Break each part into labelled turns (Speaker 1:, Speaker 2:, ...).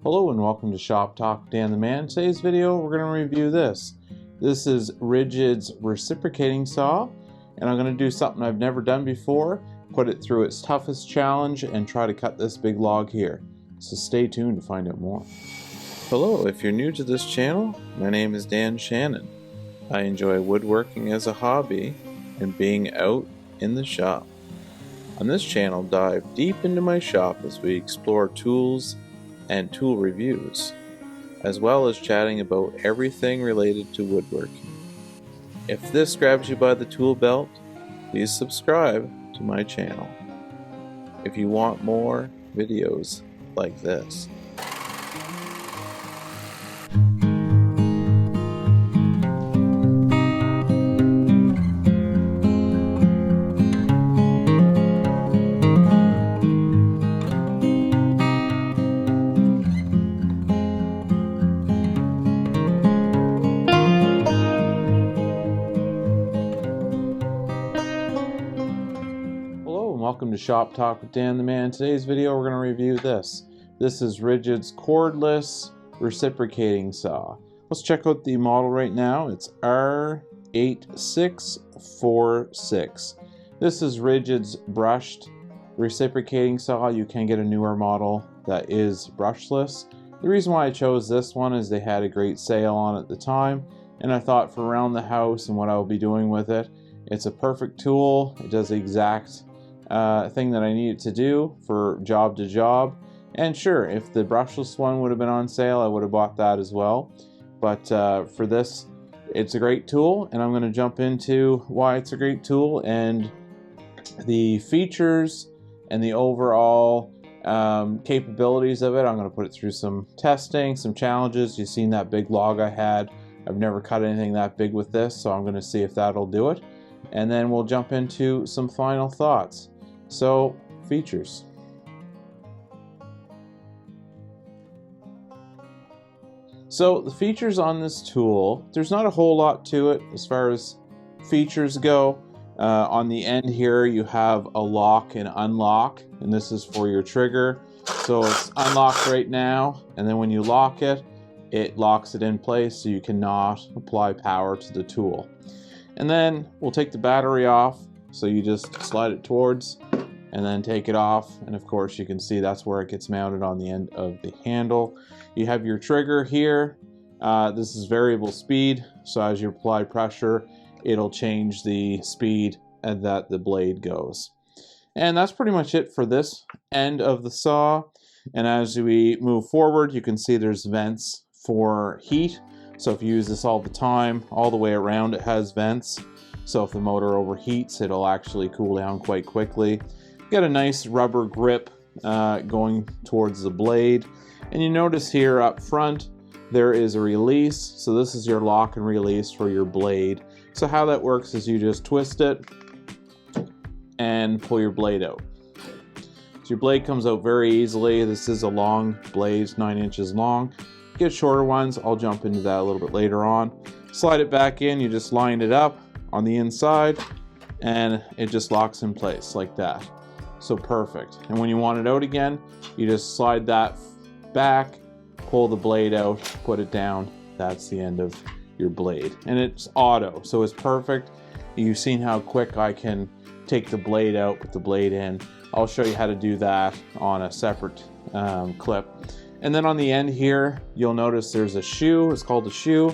Speaker 1: Hello and welcome to Shop Talk with Dan the Man. Today's video we're going to review this. This is Ridgid's Reciprocating Saw, and I'm going to do something I've never done before, put it through its toughest challenge and try to cut this big log here. So stay tuned to find out more. Hello, if you're new to this channel, my name is Dan Shannon. I enjoy woodworking as a hobby and being out in the shop. On this channel, dive deep into my shop as we explore tools and tool reviews, as well as chatting about everything related to woodworking. If this grabs you by the tool belt, please subscribe to my channel if you want more videos like this. Welcome to Shop Talk with Dan the Man. Today's video we're going to review this. This is Ridgid's Cordless Reciprocating Saw. Let's check out the model right now. It's R8646. This is Ridgid's brushed reciprocating saw. You can get a newer model that is brushless. The reason why I chose this one is they had a great sale on at the time, and I thought for around the house and what I'll be doing with it, it's a perfect tool. It does the exact thing that I needed to do for job to job. And sure, if the brushless one would have been on sale, I would have bought that as well. But for this, it's a great tool, and I'm going to jump into why it's a great tool and the features and the overall capabilities of it. I'm going to put it through some testing, some challenges. You've seen that big log I had. I've never cut anything that big with this, so I'm going to see if that'll do it. And then we'll jump into some final thoughts. So, features. So the features on this tool, there's not a whole lot to it as far as features go. On the end here you have a lock and unlock, and this is for your trigger. So it's unlocked right now, and then when you lock it, it locks it in place so you cannot apply power to the tool. And then we'll take the battery off, so you just slide it towards and then take it off, and of course you can see that's where it gets mounted on the end of the handle. You have your trigger here. This is variable speed, so as you apply pressure it'll change the speed that the blade goes. And that's pretty much it for this end of the saw. And as we move forward, you can see there's vents for heat. So if you use this all the time, all the way around it has vents. So if the motor overheats, it'll actually cool down quite quickly. You got a nice rubber grip going towards the blade. And you notice here up front, there is a release. So this is your lock and release for your blade. So how that works is you just twist it and pull your blade out. So your blade comes out very easily. This is a long blade, 9 inches long. Get shorter ones, I'll jump into that a little bit later on. Slide it back in, you just line it up on the inside and it just locks in place like that. So perfect. And when you want it out again, you just slide that back, pull the blade out, put it down. That's the end of your blade. And it's auto, so it's perfect. You've seen how quick I can take the blade out, put the blade in. I'll show you how to do that on a separate clip. And then on the end here, you'll notice there's a shoe. It's called a shoe,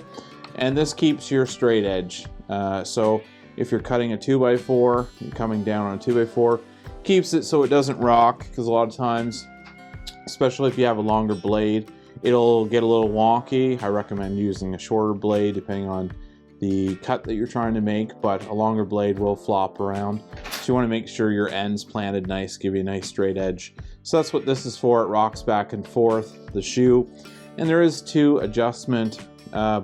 Speaker 1: and this keeps your straight edge. So if you're cutting a 2x4, you're coming down on a 2x4, keeps it so it doesn't rock, because a lot of times, especially if you have a longer blade, it'll get a little wonky. I recommend using a shorter blade depending on the cut that you're trying to make, but a longer blade will flop around. So you want to make sure your end's planted nice, give you a nice straight edge. So that's what this is for. It rocks back and forth, the shoe. And there is 2 adjustment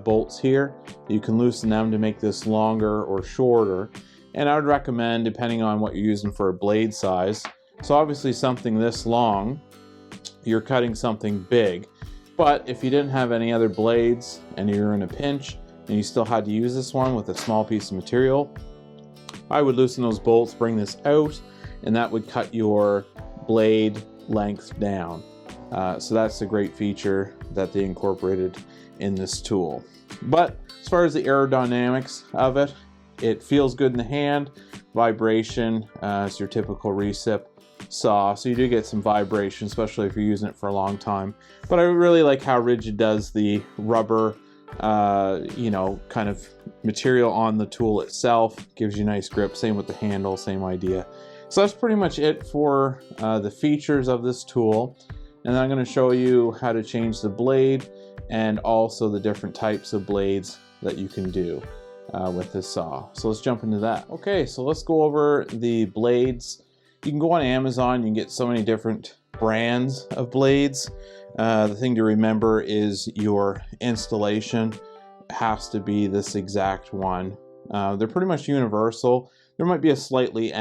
Speaker 1: bolts here. You can loosen them to make this longer or shorter. And I would recommend, depending on what you're using for a blade size, so obviously something this long, you're cutting something big. But if you didn't have any other blades and you're in a pinch and you still had to use this one with a small piece of material, I would loosen those bolts, bring this out, and that would cut your blade length down. So that's a great feature that they incorporated in this tool. But as far as the aerodynamics of it, it feels good in the hand. Vibration, it's your typical recip saw, so you do get some vibration, especially if you're using it for a long time. But I really like how Ridgid does the rubber, you know, kind of material on the tool itself. Gives you nice grip. Same with the handle, same idea. So that's pretty much it for the features of this tool. And I'm going to show you how to change the blade and also the different types of blades that you can do with this saw. So let's jump into that. Okay, so let's go over the blades. You can go on Amazon, you can get so many different brands of blades. The thing to remember is your installation has to be this exact one. They're pretty much universal. There might be a slightly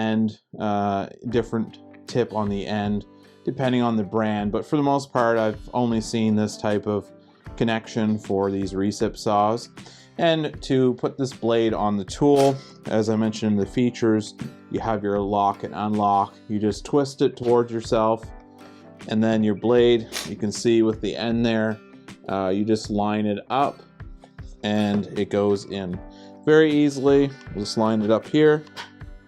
Speaker 1: different tip on the end depending on the brand, but for the most part I've only seen this type of connection for these recip saws. And to put this blade on the tool, as I mentioned in the features, you have your lock and unlock. You just twist it towards yourself, and then your blade, you can see with the end there, you just line it up and it goes in very easily. Just line it up here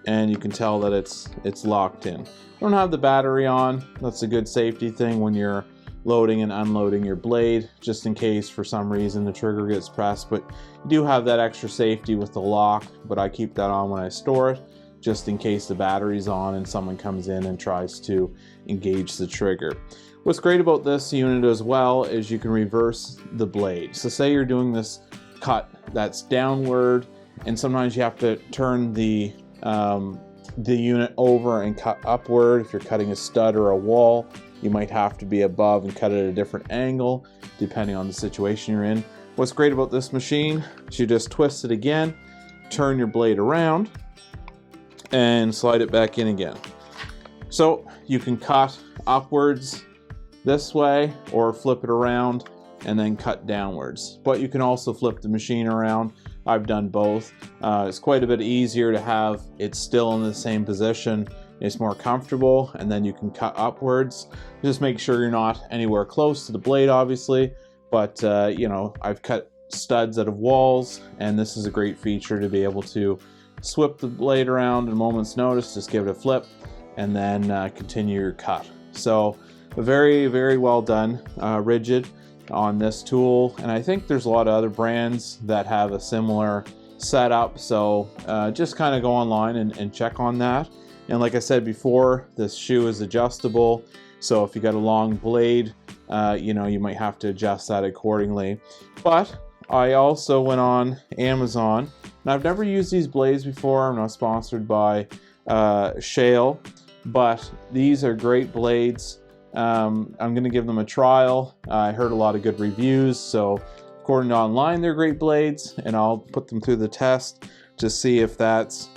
Speaker 1: and you can tell that it's locked in. Don't have the battery on. That's a good safety thing when you're loading and unloading your blade, just in case for some reason the trigger gets pressed. But you do have that extra safety with the lock, but I keep that on when I store it, just in case the battery's on and someone comes in and tries to engage the trigger. What's great about this unit as well is you can reverse the blade. So say you're doing this cut that's downward, and sometimes you have to turn the unit over and cut upward. If you're cutting a stud or a wall, you might have to be above and cut it at a different angle depending on the situation you're in. What's great about this machine is you just twist it again, turn your blade around, and slide it back in again. So you can cut upwards this way or flip it around and then cut downwards. But you can also flip the machine around. I've done both. It's quite a bit easier to have it still in the same position. It's more comfortable, and then you can cut upwards. Just make sure you're not anywhere close to the blade, obviously. But you know, I've cut studs out of walls, and this is a great feature to be able to swip the blade around at a moment's notice. Just give it a flip, and then continue your cut. So very, very well done, Ridgid, on this tool. And I think there's a lot of other brands that have a similar setup. So just kind of go online and check on that. And like I said before, this shoe is adjustable. So if you got a long blade, you know, you might have to adjust that accordingly. But I also went on Amazon, and I've never used these blades before. I'm not sponsored by Shale, but these are great blades. I'm going to give them a trial. I heard a lot of good reviews, so according to online, they're great blades, and I'll put them through the test to see if that's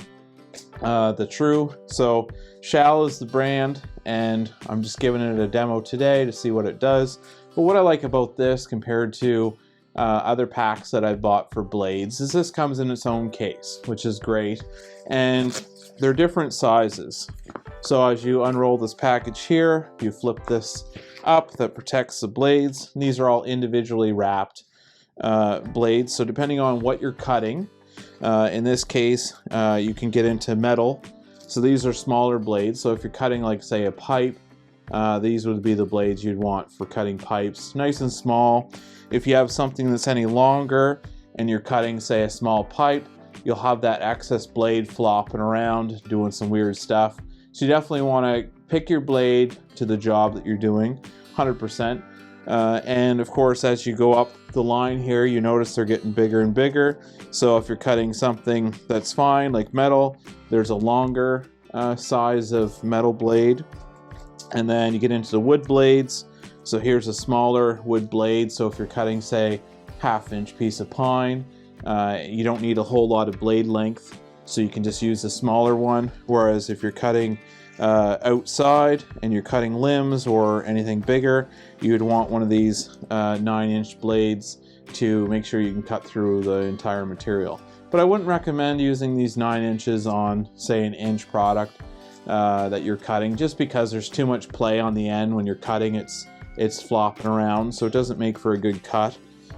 Speaker 1: the true. So Shale is the brand, and I'm just giving it a demo today to see what it does. But what I like about this compared to other packs that I've bought for blades is this comes in its own case, which is great, and they're different sizes. So as you unroll this package here, you flip this up, that protects the blades. And these are all individually wrapped blades, so depending on what you're cutting, in this case you can get into metal. So these are smaller blades, so if you're cutting, like, say, a pipe, these would be the blades you'd want for cutting pipes, nice and small. If you have something that's any longer and you're cutting, say, a small pipe, you'll have that excess blade flopping around doing some weird stuff. So you definitely want to pick your blade to the job that you're doing, 100%. And of course, as you go up the line here, you notice they're getting bigger and bigger. So if you're cutting something that's fine, like metal, there's a longer size of metal blade. And then you get into the wood blades. So here's a smaller wood blade. So if you're cutting, say, 1/2-inch piece of pine, you don't need a whole lot of blade length. So you can just use a smaller one. Whereas if you're cutting outside and you're cutting limbs or anything bigger, you would want one of these 9-inch blades to make sure you can cut through the entire material. But I wouldn't recommend using these 9 inches on, say, an inch product that you're cutting, just because there's too much play on the end when you're cutting. It's it's flopping around, so it doesn't make for a good cut.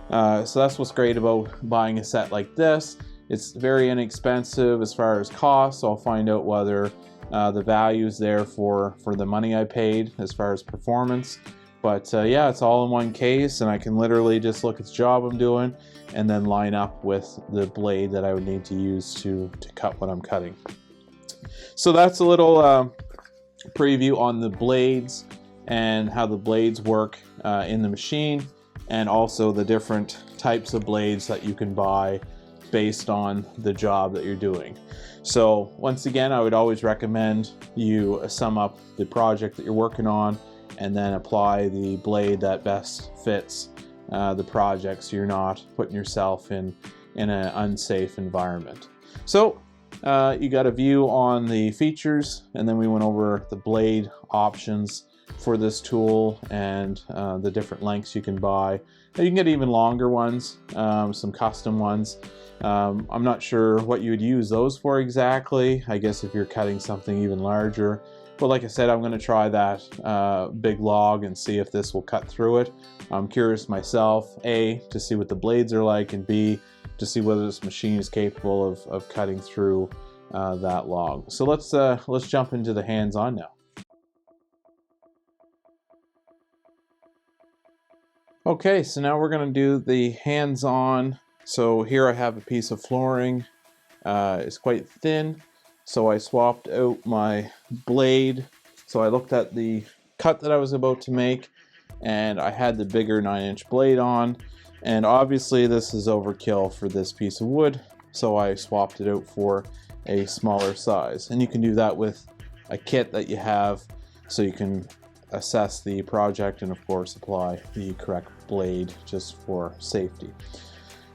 Speaker 1: So that's what's great about buying a set like this. It's very inexpensive as far as cost, so I'll find out whether the value is there for the money I paid as far as performance. But yeah, it's all in one case, and I can literally just look at the job I'm doing and then line up with the blade that I would need to use to cut what I'm cutting. So that's a little preview on the blades and how the blades work in the machine, and also the different types of blades that you can buy based on the job that you're doing. So once again, I would always recommend you sum up the project that you're working on and then apply the blade that best fits the project, so you're not putting yourself in an unsafe environment. So you got a view on the features, and then we went over the blade options for this tool and the different lengths you can buy. You can get even longer ones, some custom ones. I'm not sure what you would use those for exactly. I guess if you're cutting something even larger. But like I said, I'm going to try that big log and see if this will cut through it. I'm curious myself, A, to see what the blades are like, and B, to see whether this machine is capable of cutting through that log. So let's jump into the hands-on now. Okay, so now we're going to do the hands-on. So here I have a piece of flooring. It's quite thin, so I swapped out my blade. So I looked at the cut that I was about to make, and I had the bigger 9-inch blade on, and obviously this is overkill for this piece of wood, so I swapped it out for a smaller size. And you can do that with a kit that you have, so you can assess the project and of course apply the correct blade just for safety.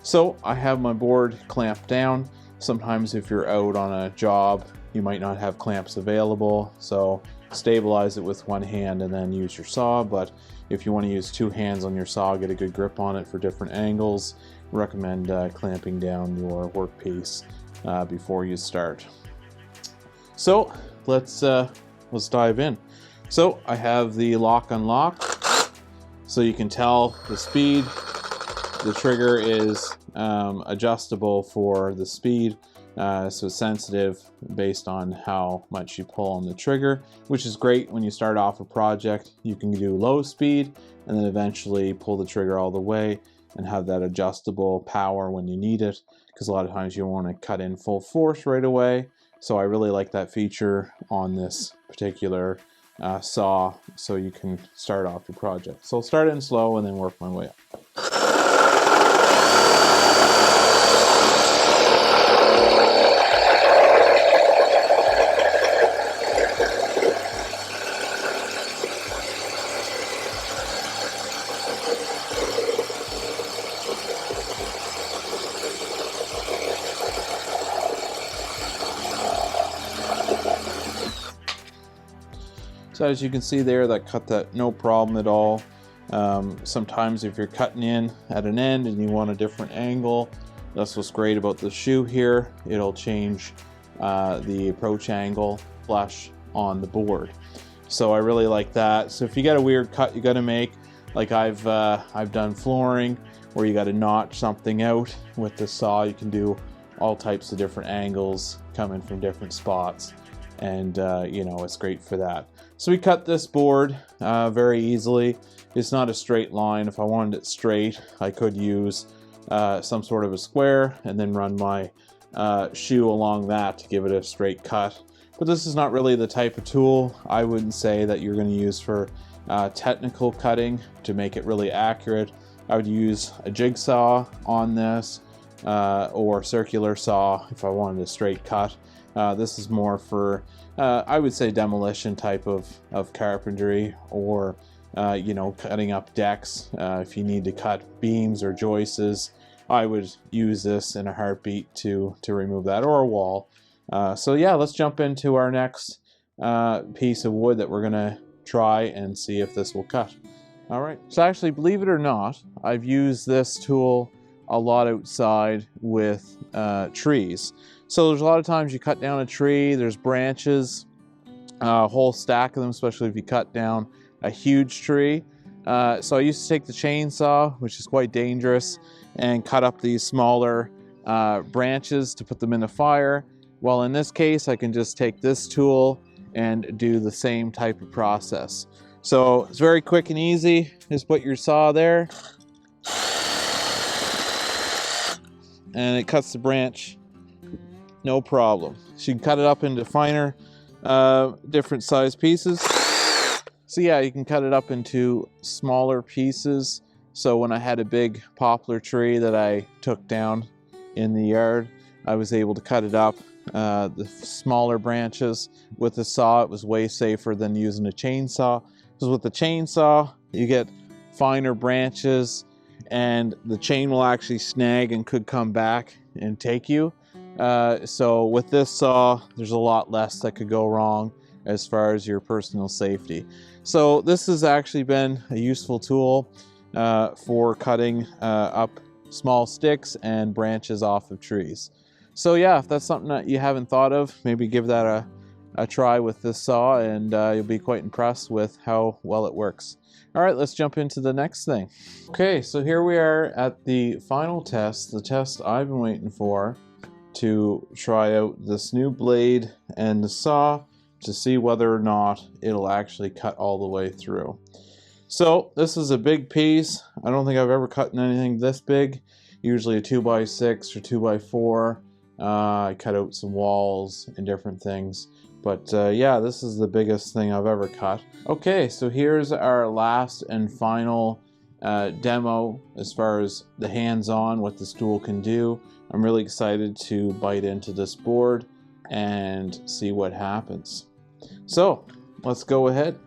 Speaker 1: So I have my board clamped down. Sometimes if you're out on a job, you might not have clamps available, so stabilize it with one hand and then use your saw. But if you want to use two hands on your saw, get a good grip on it for different angles, recommend clamping down your workpiece before you start. So let's dive in. So I have the lock unlock, so you can tell the speed. The trigger is adjustable for the speed, so it's sensitive based on how much you pull on the trigger, which is great when you start off a project. You can do low speed and then eventually pull the trigger all the way and have that adjustable power when you need it, because a lot of times you want to cut in full force right away. So I really like that feature on this particular saw, so you can start off your project. So I'll start in slow and then work my way up. So as you can see there, that cut that no problem at all. Sometimes if you're cutting in at an end and you want a different angle, that's what's great about the shoe here. It'll change the approach angle flush on the board. So I really like that. So if you got a weird cut you got to make, like I've done flooring where you got to notch something out with the saw, you can do all types of different angles coming from different spots, and you know, it's great for that. So we cut this board very easily. It's not a straight line. If I wanted it straight, I could use some sort of a square and then run my shoe along that to give it a straight cut. But this is not really the type of tool I wouldn't say that you're going to use for technical cutting to make it really accurate. I would use a jigsaw on this or circular saw if I wanted a straight cut. This is more for I would say demolition type of carpentry, or you know, cutting up decks. If you need to cut beams or joists, I would use this in a heartbeat to remove that, or a wall. So yeah, let's jump into our next piece of wood that we're gonna try and see if this will cut. All right, so actually, believe it or not, I've used this tool a lot outside with trees. So there's a lot of times you cut down a tree, there's branches, a whole stack of them, especially if you cut down a huge tree. So I used to take the chainsaw, which is quite dangerous, and cut up these smaller branches to put them in the fire. Well, in this case, I can just take this tool and do the same type of process. So it's very quick and easy. Just put your saw there, and it cuts the branch, no problem. So you can cut it up into finer, different size pieces. So yeah, you can cut it up into smaller pieces. So when I had a big poplar tree that I took down in the yard, I was able to cut it up, the smaller branches. With the saw, it was way safer than using a chainsaw. Because with the chainsaw, you get finer branches, and the chain will actually snag and could come back and take you. So with this saw, there's a lot less that could go wrong as far as your personal safety. So this has actually been a useful tool for cutting up small sticks and branches off of trees. So yeah, if that's something that you haven't thought of, maybe give that a try with this saw, and you'll be quite impressed with how well it works. All right, let's jump into the next thing. Okay, so here we are at the final test, the test I've been waiting for, to try out this new blade and the saw to see whether or not it'll actually cut all the way through. So this is a big piece. I don't think I've ever cut in anything this big. Usually a 2x6 or 2x4. I cut out some walls and different things. But yeah, this is the biggest thing I've ever cut. Okay, so here's our last and final demo as far as the hands-on, what this tool can do. I'm really excited to bite into this board and see what happens. So let's go ahead.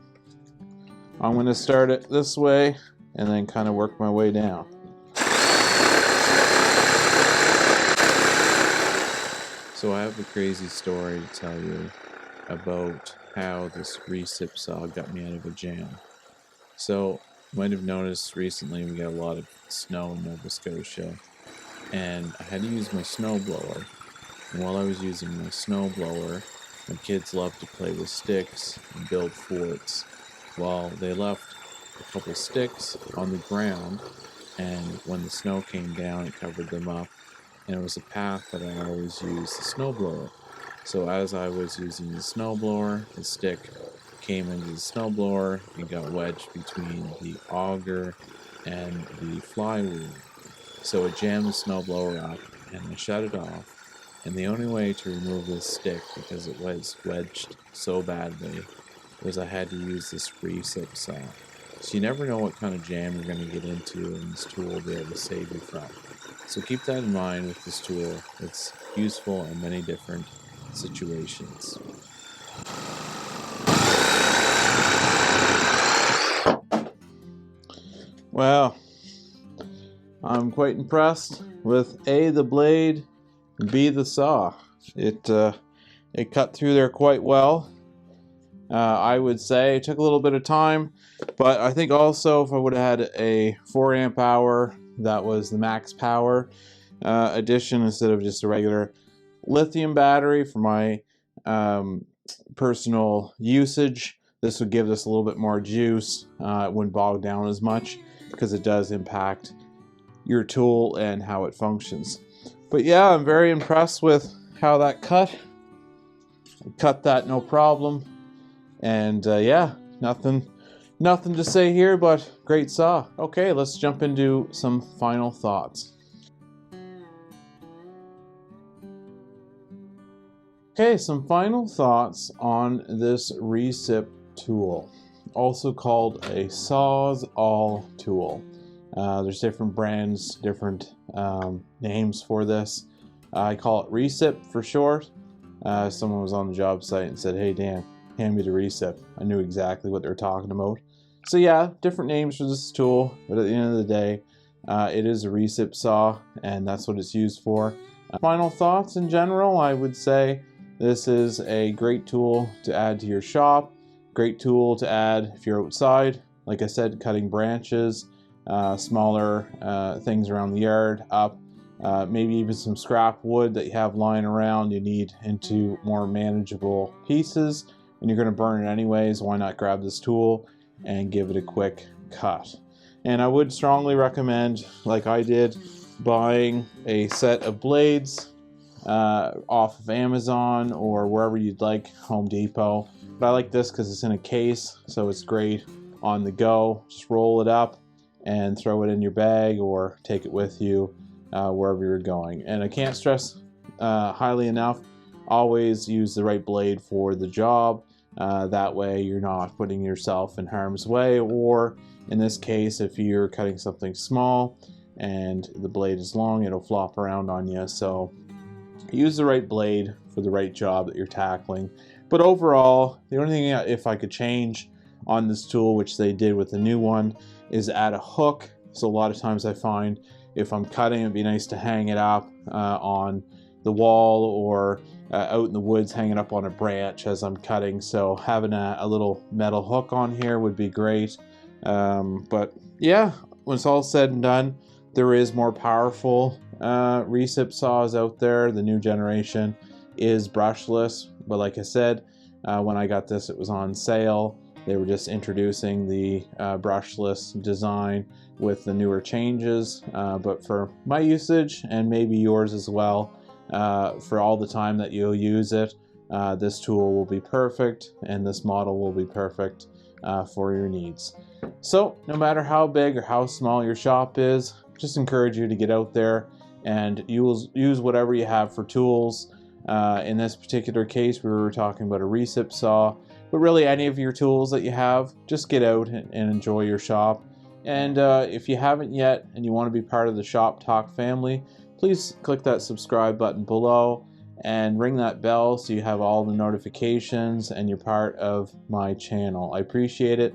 Speaker 1: I'm going to start it this way and then kind of work my way down. So I have a crazy story to tell you about how this recip saw got me out of a jam. So you might have noticed recently we got a lot of snow in Nova Scotia, and I had to use my snowblower. And while I was using my snowblower, my kids love to play with sticks and build forts. Well, they left a couple sticks on the ground, and when the snow came down, it covered them up. And it was a path that I always used the snowblower. So as I was using the snowblower, the stick came into the snowblower and got wedged between the auger and the flywheel. So it jammed the snowblower up, and I shut it off. And the only way to remove this stick, because it was wedged so badly, was I had to use this recip saw. So you never know what kind of jam you're going to get into, and this tool will be able to save you from. So keep that in mind with this tool. It's useful in many different situations. Well, I'm quite impressed with A, the blade, and B, the saw. It cut through there quite well. I would say it took a little bit of time, but I think also if I would have had a 4 amp hour, that was the max power edition instead of just a regular lithium battery for my personal usage, this would give this a little bit more juice. It wouldn't bog down as much because it does impact your tool and how it functions. But yeah, I'm very impressed with how that cut. Cut that no problem. And yeah, nothing to say here, but great saw. Okay, let's jump into some final thoughts. Okay, some final thoughts on this recip tool, also called a Sawzall tool. There's different brands, different names for this. I call it Recip for short. Someone was on the job site and said, "Hey Dan, hand me the Recip." I knew exactly what they were talking about. So yeah, different names for this tool, but at the end of the day, it is a recip saw, and that's what it's used for. Final thoughts in general, I would say this is a great tool to add to your shop, great tool to add if you're outside, like I said, cutting branches, smaller things around the yard up, maybe even some scrap wood that you have lying around you need into more manageable pieces, and you're going to burn it anyways. Why not grab this tool and give it a quick cut. And I would strongly recommend, like I did, buying a set of blades off of Amazon or wherever you'd like, Home Depot. But I like this because it's in a case, so it's great on the go. Just roll it up and throw it in your bag or take it with you wherever you're going. And I can't stress highly enough, always use the right blade for the job. That way you're not putting yourself in harm's way, or in this case, if you're cutting something small and the blade is long, it'll flop around on you. So use the right blade for the right job that you're tackling. But overall, the only thing, if I could change on this tool, which they did with the new one, is add a hook. So a lot of times I find if I'm cutting, it'd be nice to hang it up on the wall or out in the woods, hanging up on a branch as I'm cutting. So having a little metal hook on here would be great. But yeah, when it's all said and done, there is more powerful recip saws out there. The new generation is brushless, but like I said, when I got this, it was on sale. They were just introducing the brushless design with the newer changes, but for my usage, and maybe yours as well, for all the time that you'll use it, this tool will be perfect, and this model will be perfect for your needs. So no matter how big or how small your shop is, just encourage you to get out there and use whatever you have for tools. In this particular case, we were talking about a recip saw, but really any of your tools that you have, just get out and enjoy your shop. And if you haven't yet and you want to be part of the Shop Talk family, please click that subscribe button below and ring that bell so you have all the notifications and you're part of my channel. I appreciate it.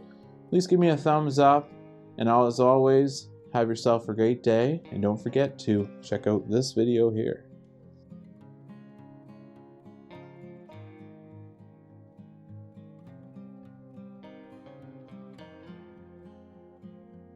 Speaker 1: Please give me a thumbs up, and as always, have yourself a great day, and don't forget to check out this video here.